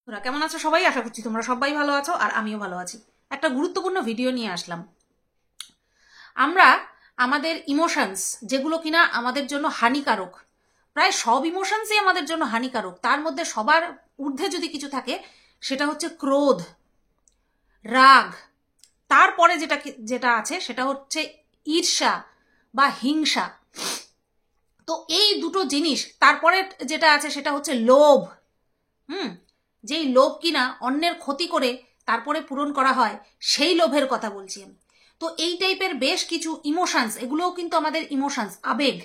তোরা কেমন আছো সবাই? আশা করছি তোমরা সবাই ভালো আছো আর আমিও ভালো আছি। একটা গুরুত্বপূর্ণ ভিডিও নিয়ে আসলাম। আমরা আমাদের ইমোশনস যেগুলো কিনা আমাদের জন্য হানিকারক, প্রায় সব ইমোশনসই আমাদের জন্য হানিকারক, তার মধ্যে সবার ঊর্ধ্বে যদি কিছু থাকে সেটা হচ্ছে ক্রোধ, রাগ। তারপরে যেটা যেটা আছে সেটা হচ্ছে ঈর্ষা বা হিংসা। তো এই দুটো জিনিস, তারপরে যেটা আছে সেটা হচ্ছে লোভ। যেই লোভ কিনা অন্যের ক্ষতি করে তারপরে পূরণ করা হয়, সেই লোভের কথা বলছি আমি। তো এই টাইপের বেশ কিছু ইমোশনস, এগুলোও কিন্তু আমাদের ইমোশনস, আবেগ।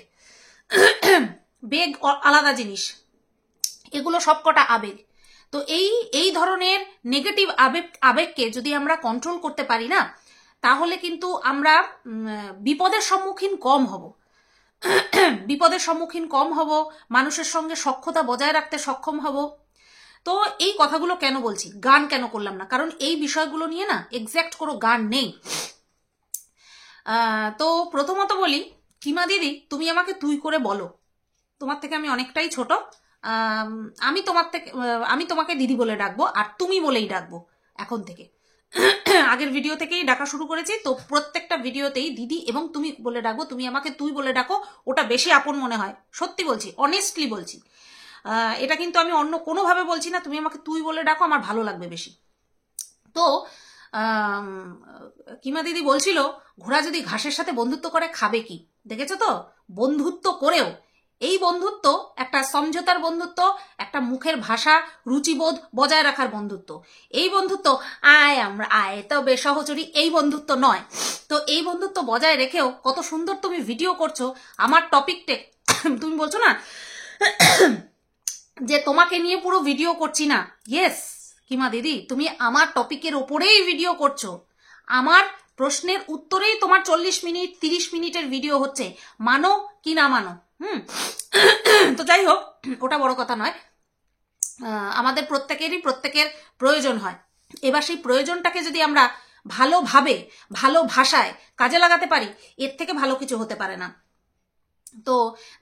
বেগ আলাদা জিনিস, এগুলো সবকটা আবেগ। তো এই এই ধরনের নেগেটিভ আবেগকে যদি আমরা কন্ট্রোল করতে পারি না, তাহলে কিন্তু আমরা বিপদের সম্মুখীন কম হব। বিপদের সম্মুখীন কম হব, মানুষের সঙ্গে সখ্যতা বজায় রাখতে সক্ষম হব। তো এই কথাগুলো কেন বলছি, গান কেন করলাম না, কারণ এই বিষয়গুলো নিয়ে না এক্স্যাক্ট কোনো গান নেই। তো প্রথমত বলি, কিমা দিদি তুমি আমাকে তুই করে বলো। তোমার থেকে আমি অনেকটাই ছোট। আমি তোমাকে দিদি বলে ডাকবো আর তুমি বলেই ডাকবো এখন থেকে। আগের ভিডিও থেকেই ডাকা শুরু করেছি, তো প্রত্যেকটা ভিডিওতেই দিদি এবং তুমি বলে ডাকবো। তুমি আমাকে তুই বলে ডাকো, ওটা বেশি আপন মনে হয়। সত্যি বলছি, অনেস্টলি বলছি। এটা কিন্তু আমি অন্য কোনোভাবে বলছি না। তুমি আমাকে তুই বলে ডাকো, আমার ভালো লাগবে বেশি। তো কিমা দিদি বলছিল, ঘোড়া যদি ঘাসের সাথে বন্ধুত্ব করে খাবে কি? দেখেছো তো, বন্ধুত্ব করেও এই বন্ধুত্ব একটা সমঝোতার বন্ধুত্ব, একটা মুখের ভাষা রুচিবোধ বজায় রাখার বন্ধুত্ব। এই বন্ধুত্ব আয় তবে সহচরী, এই বন্ধুত্ব নয়। তো এই বন্ধুত্ব বজায় রেখেও কত সুন্দর তুমি ভিডিও করছো। আমার টপিকটে তুমি বলছো না যে তোমাকে নিয়ে পুরো ভিডিও করছি না। ইয়েস কিমা দিদি, তুমি আমার টপিকের ওপরেই ভিডিও করছো। আমার প্রশ্নের উত্তরেই তোমার 40 মিনিট 30 মিনিটের ভিডিও হচ্ছে, মানো কি না মানো। তো যাই হোক, ওটা বড় কথা নয়। আমাদের প্রত্যেকের প্রয়োজন হয়। এবার সেই প্রয়োজনটাকে যদি আমরা ভালোভাবে, ভালো ভাষায় কাজে লাগাতে পারি, এর থেকে ভালো কিছু হতে পারে না। তো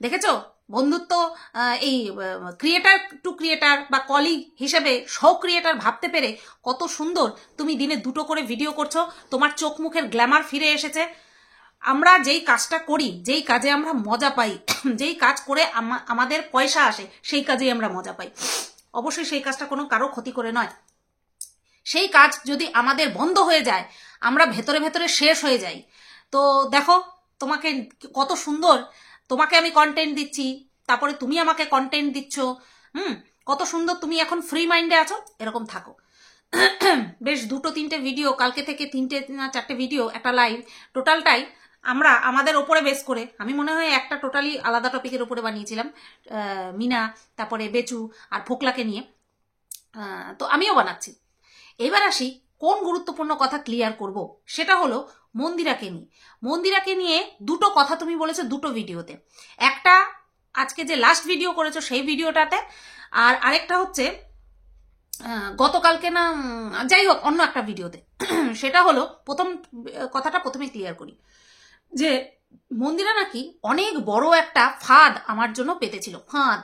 দেখেছো, বন্ধুত্ব এই ক্রিয়েটার টু ক্রিয়েটার বা কলিগ হিসেবে ক্রিয়েটার ভাবতে পেরে কত সুন্দর তুমি দিনে 2টো করে ভিডিও করছো। তোমার চোখ মুখের গ্ল্যামার ফিরে এসেছে। আমরা যেই কাজটা করি, যেই কাজে আমরা মজা পাই, যেই কাজ করে আমাদের পয়সা আসে, সেই কাজেই আমরা মজা পাই। অবশ্যই সেই কাজটা কোনো কারো ক্ষতি করে নয়। সেই কাজ যদি আমাদের বন্ধ হয়ে যায়, আমরা ভেতরে ভেতরে শেষ হয়ে যাই। তো দেখো, তোমাকে কত সুন্দর, তোমাকে আমি কন্টেন্ট দিচ্ছি, তারপরে তুমি আমাকে কন্টেন্ট দিচ্ছ। কত সুন্দর, তুমি এখন ফ্রি মাইন্ডে আছো, এরকম থাকো। বেশ 2-3টে ভিডিও, কালকে থেকে 3টে না 4টে ভিডিও, একটা লাইভ, টোটালটাই আমরা আমাদের ওপরে বেস করে, আমি মনে হয় একটা টোটালি আলাদা টপিকের উপরে বানিয়েছিলাম, মিনা, তারপরে বেচু আর ফোকলাকে নিয়ে। তো আমিও বানাচ্ছি। এবার আসি কোন গুরুত্বপূর্ণ কথা ক্লিয়ার করব, সেটা হলো মন্দিরাকে নিয়ে। মন্দিরাকে নিয়ে 2টো কথা তুমি বলেছো 2টো ভিডিওতে। একটা আজকে যে লাস্ট ভিডিও করেছো সেই ভিডিওটাতে, আর আরেকটা হচ্ছে গতকালকে না, যাই হোক অন্য একটা ভিডিওতে। সেটা হলো, প্রথম কথাটা প্রথমে ক্লিয়ার করি, যে মন্দিরা নাকি অনেক বড় একটা ফাঁদ আমার জন্য পেতেছিল। ফাঁদ,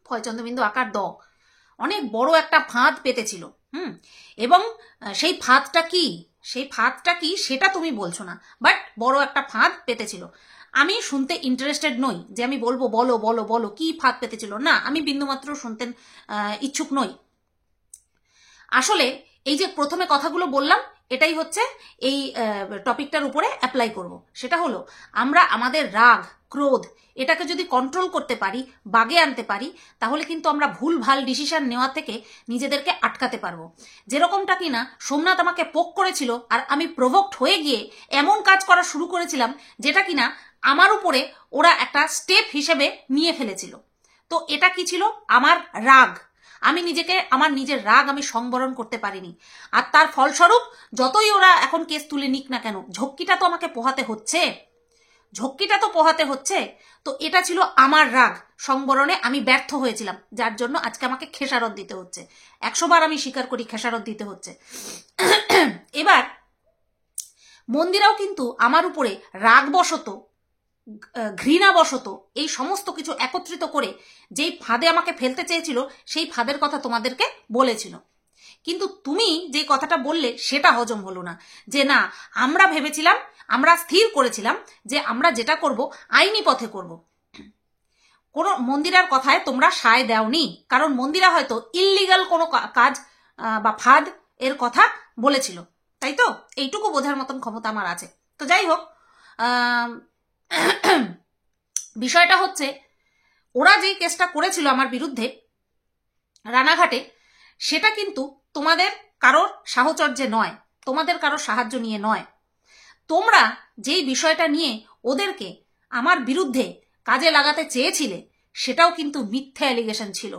ফয়চন্দ্রবিন্দু আকার দ, অনেক বড় একটা ফাঁদ পেতেছিল। এবং সেই ফাঁদটা কি, সেটা তুমি বলছো না, বাট বড় একটা ফাঁদ পেতেছিল। আমি শুনতে ইন্টারেস্টেড নই যে আমি বলবো বলো বলো বলো কি ফাঁদ পেতেছিল, না, আমি বিন্দুমাত্র শুনতে ইচ্ছুক নই। আসলে এই যে প্রথমে কথাগুলো বললাম, এটাই হচ্ছে এই টপিকটার উপরে অ্যাপ্লাই করব। সেটা হলো, আমরা আমাদের রাগ, ক্রোধ, এটাকে যদি কন্ট্রোল করতে পারি, বাগে আনতে পারি, তাহলে কিন্তু আমরা ভুল ভাল ডিসিশন নেওয়া থেকে নিজেদেরকে আটকাতে পারবো। যেরকমটা কিনা সোমনাথ আমাকে পোক করেছিল, আর আমি প্রভোক্ট হয়ে গিয়ে এমন কাজ করা শুরু করেছিলাম যেটা কিনা আমার উপরে ওরা একটা স্টেপ হিসেবে নিয়ে ফেলেছিল। তো এটা কি ছিল? আমার রাগ। আমি নিজেকে, আমার নিজের রাগ আমি সংবরণ করতে পারিনি, আর তার ফলস্বরূপ যতই ওরা এখন কেস তুলে নিক না কেন, ঝক্কিটা তো আমাকে পোহাতে হচ্ছে, তো এটা ছিল আমার রাগ সংবরণে আমি ব্যর্থ হয়েছিলাম, যার জন্য আজকে আমাকে খেসারত দিতে হচ্ছে। 100 বার আমি স্বীকার করি, খেসারত দিতে হচ্ছে। এবার মন্দিরাও কিন্তু আমার উপরে রাগবশত ঘৃণাবশত এই সমস্ত কিছু একত্রিত করে যেই ফাঁদে আমাকে ফেলতে চেয়েছিল সেই ফাঁদের কথা তোমাদেরকে বলেছিল। কিন্তু তুমি যে কথাটা বললে সেটা হজম হলো না, যে না আমরা ভেবেছিলাম, আমরা স্থির করেছিলাম যে আমরা যেটা করব আইনি পথে করব। কোনো মন্দিরার কথায় তোমরা সায় দাওনি, কারণ মন্দিরা হয়তো ইল্লিগাল কোনো কাজ বা ফাঁদ এর কথা বলেছিল, তাই তো? এইটুকু বোঝার মতন ক্ষমতা আমার আছে। তো যাই হোক, বিষয়টা হচ্ছে ওরা যেই কেসটা করেছিল আমার বিরুদ্ধে রানাঘাটে, সেটা কিন্তু তোমাদের কারোর সাহচর্যে নয়, তোমাদের কারোর সাহায্য নিয়ে নয়। তোমরা যেই বিষয়টা নিয়ে ওদেরকে আমার বিরুদ্ধে কাজে লাগাতে চেয়েছিলে সেটাও কিন্তু মিথ্যা অ্যালিগেশন ছিল।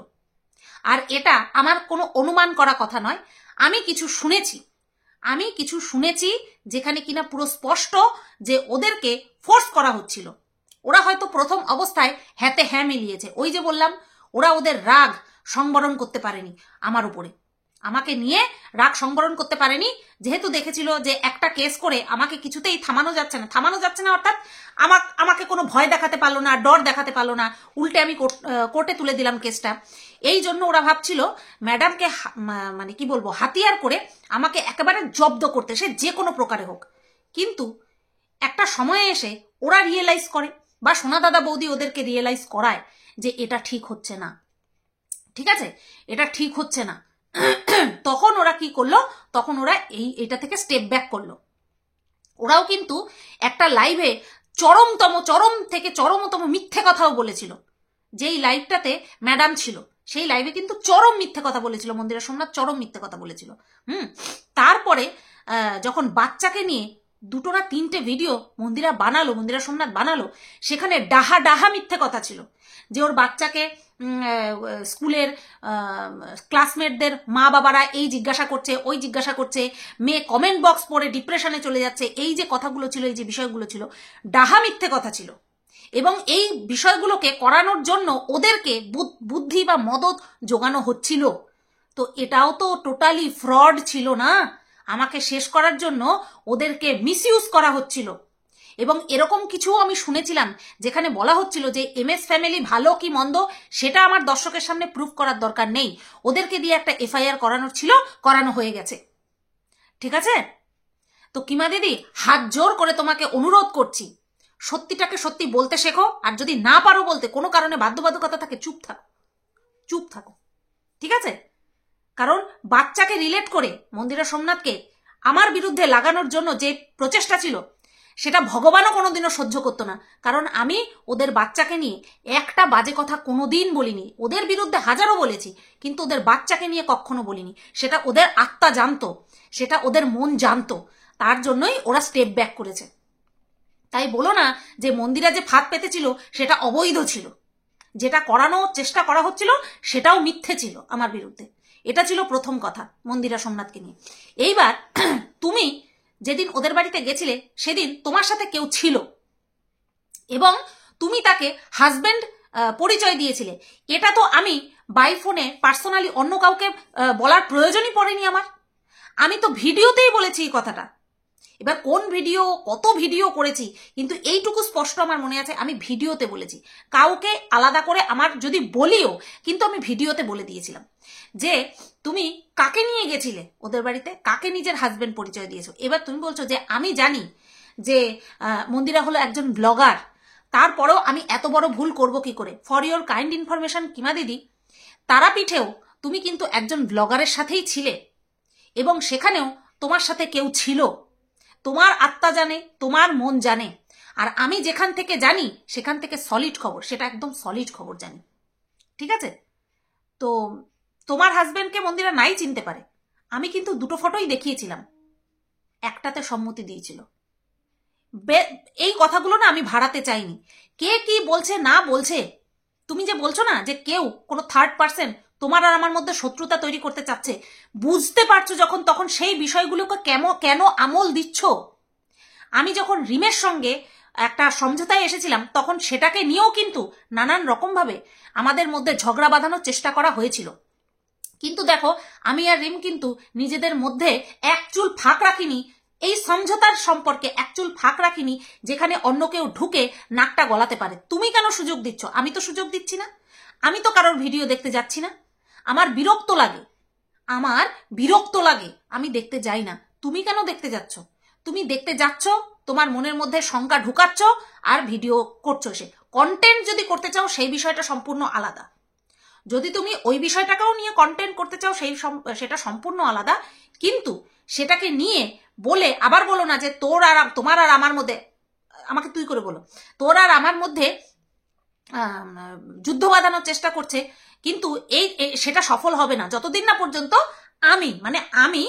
আর এটা আমার কোনো অনুমান করা কথা নয়, আমি কিছু শুনেছি যেখানে কিনা পুরো স্পষ্ট যে ওদেরকে ফোর্স করা হচ্ছিল। ওরা হয়তো প্রথম অবস্থায় হ্যাতে হ্যাঁ মিলিয়েছে, ওই যে বললাম ওরা ওদের রাগ সংবরণ করতে পারেনি আমার উপরে, আমাকে নিয়ে রাগ সংবরণ করতে পারেনি, যেহেতু দেখেছিল যে একটা কেস করে আমাকে কিছুতেই থামানো যাচ্ছে না অর্থাৎ আমাকে কোনো ভয় দেখাতে পারলো না, ডর দেখাতে পারলো না, উল্টে আমি কোর্টে তুলে দিলাম কেসটা। এই জন্য ওরা ভাবছিল ম্যাডামকে মানে কি বলবো হাতিয়ার করে আমাকে একেবারে জব্দ করতে, সে যে কোনো প্রকারে হোক। কিন্তু একটা সময়ে এসে ওরা রিয়েলাইজ করে, বা সোনা দাদা বৌদি ওদেরকে রিয়েলাইজ করায় যে এটা ঠিক হচ্ছে না, ঠিক আছে, এটা ঠিক হচ্ছে না। তখন ওরা কি করলো, তখন ওরা এটা থেকে স্টেপ ব্যাক করলো। ওরাও কিন্তু একটা লাইভে চরমতম মিথ্যে কথাও বলেছিল। যেই লাইভটাতে ম্যাডাম ছিল সেই লাইভে কিন্তু চরম মিথ্যে কথা বলেছিল, মন্দিরা সোমনাথ চরম মিথ্যে কথা বলেছিল। তারপরে যখন বাচ্চাকে নিয়ে 2টো না 3টে ভিডিও মন্দিরা সোমনাথ বানালো, সেখানে ডাহা মিথ্যে কথা ছিল যে ওর বাচ্চাকে স্কুলের ক্লাসমেটদের মা বাবারা এই জিজ্ঞাসা করছে, ওই জিজ্ঞাসা করছে, মেয়ে কমেন্ট বক্স পড়ে ডিপ্রেশনে চলে যাচ্ছে, এই যে কথাগুলো ছিল, এই যে বিষয়গুলো ছিল, ডাহা মিথ্যে কথা ছিল। এবং এই বিষয়গুলোকে করানোর জন্য ওদেরকে বুদ্ধি বা মদত জোগানো হচ্ছিল। তো এটাও তো টোটালি ফ্রড ছিল না? আমাকে শেষ করার জন্য ওদেরকে মিসইউজ করা হচ্ছিল। এবং এরকম কিছু আমি শুনেছিলাম যেখানে বলা হচ্ছিল যে MS ফ্যামিলি ভালো কি মন্দ সেটা আমার দর্শকের সামনে প্রুফ করার দরকার নেই, ওদেরকে দিয়ে একটা FIR করানোর ছিল, করানো হয়ে গেছে, ঠিক আছে? তো কিমা দিদি হাত জোর করে তোমাকে অনুরোধ করছি, সত্যিটাকে সত্যি বলতে শেখো। আর যদি না পারো বলতে, কোনো কারণে বাধ্যবাধকতা থাকে, চুপ থাকো, ঠিক আছে? কারণ বাচ্চাকে রিলেট করে মন্দিরা সোমনাথকে আমার বিরুদ্ধে লাগানোর জন্য যে প্রচেষ্টা ছিল সেটা ভগবানও কোনোদিনও সহ্য করতো না। কারণ আমি ওদের বাচ্চাকে নিয়ে একটা বাজে কথা কোনোদিন বলিনি, ওদের বিরুদ্ধে হাজারো বলেছি, কিন্তু ওদের বাচ্চাকে নিয়ে কখনো বলিনি। সেটা ওদের আত্মা জানতো, সেটা ওদের মন জানতো, তার জন্যই ওরা স্টেপ ব্যাক করেছে। তাই বলো না যে মন্দিরা যে ফাঁদ পেতেছিল সেটা অবৈধ ছিল, যেটা করানোর চেষ্টা করা হচ্ছিল সেটাও মিথ্যে ছিল আমার বিরুদ্ধে। এটা ছিল প্রথম কথা মন্দিরা সোমনাথকে নিয়ে। এইবার তুমি যেদিন ওদের বাড়িতে গেছিলে সেদিন তোমার সাথে কেউ ছিল এবং তুমি তাকে হাজবেন্ড পরিচয় দিয়েছিলে। এটা তো আমি বাই ফোনে পার্সোনালি অন্য কাউকে বলার প্রয়োজনই পড়েনি আমার, আমি তো ভিডিওতেই বলেছি এই কথাটা। এবার কোন ভিডিও, কত ভিডিও করেছি, কিন্তু এইটুকু স্পষ্ট আমার মনে আছে আমি ভিডিওতে বলেছি। কাউকে আলাদা করে আমার যদি বলিও, কিন্তু আমি ভিডিওতে বলে দিয়েছিলাম যে তুমি কাকে নিয়ে গেছিলে ওদের বাড়িতে, কাকে নিজের হাজবেন্ড পরিচয় দিয়েছো। এবার তুমি বলছো যে আমি জানি যে মন্দিরা হলো একজন ব্লগার, তারপরেও আমি এত বড় ভুল করব কি করে। ফর ইওর কাইন্ড ইনফরমেশন কিমা দিদি, তারাপীঠেও তুমি কিন্তু একজন ব্লগারের সাথেই ছিলে এবং সেখানেও তোমার সাথে কেউ ছিল। তোমার আত্মা জানে, তোমার মন জানে, আর আমি যেখান থেকে জানি সেখান থেকে সলিড খবর, সেটা একদম সলিড খবর জানি, ঠিক আছে? তো তোমার হাজবেন্ডকে মন্দিরা নাই চিনতে পারে, আমি কিন্তু 2টো ফটোই দেখিয়েছিলাম, একটাতে সম্মতি দিয়েছিল। এই কথাগুলো না আমি ভাড়াতে চাইনি। কে কি বলছে না বলছে, তুমি যে বলছো না যে কেউ কোনো থার্ড পার্সন তোমার আর আমার মধ্যে শত্রুতা তৈরি করতে চাচ্ছে, বুঝতে পারছো যখন, তখন সেই বিষয়গুলোকে কেন আমল দিচ্ছ? আমি যখন রিমের সঙ্গে একটা সমঝোতায় এসেছিলাম তখন সেটাকে নিয়েও কিন্তু নানান রকমভাবে আমাদের মধ্যে ঝগড়া বাঁধানোর চেষ্টা করা হয়েছিল। কিন্তু দেখো আমি আর রিম কিন্তু নিজেদের মধ্যে এক চুল ফাঁক রাখিনি এই সমঝোতার সম্পর্কে একচুল ফাঁক রাখিনি যেখানে অন্য কেউ ঢুকে নাকটা গলাতে পারে। তুমি কেন সুযোগ দিচ্ছ? আমি তো সুযোগ দিচ্ছি না, আমি তো কারোর ভিডিও দেখতে যাচ্ছি না। আমার বিরক্ত লাগে, আমি দেখতে যাই না। তুমি কেন দেখতে যাচ্ছ? তুমি দেখতে যাচ্ছ, তোমার মনের মধ্যে শঙ্কা ঢুকাচ্ছ আর ভিডিও করছো। সে কন্টেন্ট যদি করতে চাও সেই বিষয়টা সম্পূর্ণ আলাদা। যদি তুমি ওই বিষয়টাকেও নিয়ে কন্টেন্ট করতে চাও সেটা সম্পূর্ণ আলাদা। কিন্তু সেটাকে নিয়ে বলে আবার বলো না যে তোমার আর আমার মধ্যে, আমাকে তুই করে বলো, তোর আর আমার মধ্যে যুদ্ধ বাঁধানোর চেষ্টা করছে, কিন্তু সেটা সফল হবে না যতদিন না পর্যন্ত আমি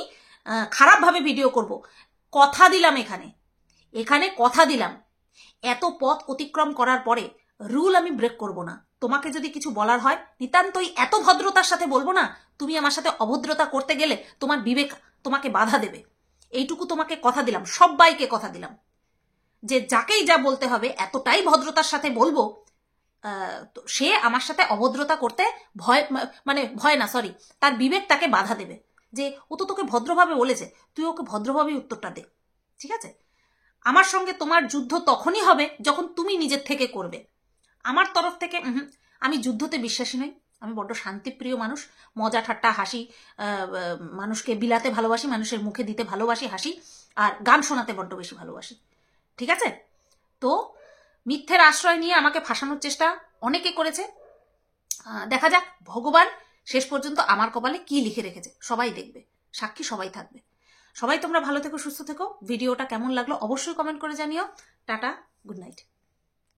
খারাপভাবে ভিডিও করব। কথা দিলাম, এখানে কথা দিলাম, এত পথ অতিক্রম করার পরে রুল আমি ব্রেক করব না। তোমাকে যদি কিছু বলার হয় নিতান্তই এত ভদ্রতার সাথে বলবো না। তুমি আমার সাথে অভদ্রতা করতে গেলে তোমার বিবেক তোমাকে বাধা দেবে। এইটুকু তোমাকে কথা দিলাম, সবাইকে কথা দিলাম যে যাকেই যা বলতে হবে এতটাই ভদ্রতার সাথে বলবো সে আমার সাথে অভদ্রতা করতে তার বিবেক তাকে বাধা দেবে যে ও তো তোকে ভদ্রভাবে বলেছে, তুই ওকে ভদ্রভাবেই উত্তরটা দে। ঠিক আছে? আমার সঙ্গে তোমার যুদ্ধ তখনই হবে যখন তুমি নিজের থেকে করবে। আমার তরফ থেকে আমি যুদ্ধতে বিশ্বাসী নই। আমি বড্ড শান্তিপ্রিয় মানুষ, মজা ঠাট্টা হাসি, মানুষকে বিলাতে ভালোবাসি, মানুষের মুখে দিতে ভালোবাসি হাসি, আর গান শোনাতে বড্ড বেশি ভালোবাসি। ঠিক আছে? তো মিথ্যের আশ্রয় নিয়ে আমাকে ফাঁসানোর চেষ্টা অনেকে করেছে। দেখা যাক ভগবান শেষ পর্যন্ত আমার কপালে কি লিখে রেখেছে, সবাই দেখবে, সাক্ষী সবাই থাকবে। সবাই তোমরা ভালো থেকো, সুস্থ থেকো। ভিডিওটা কেমন লাগলো অবশ্যই কমেন্ট করে জানিও। Tata, good night.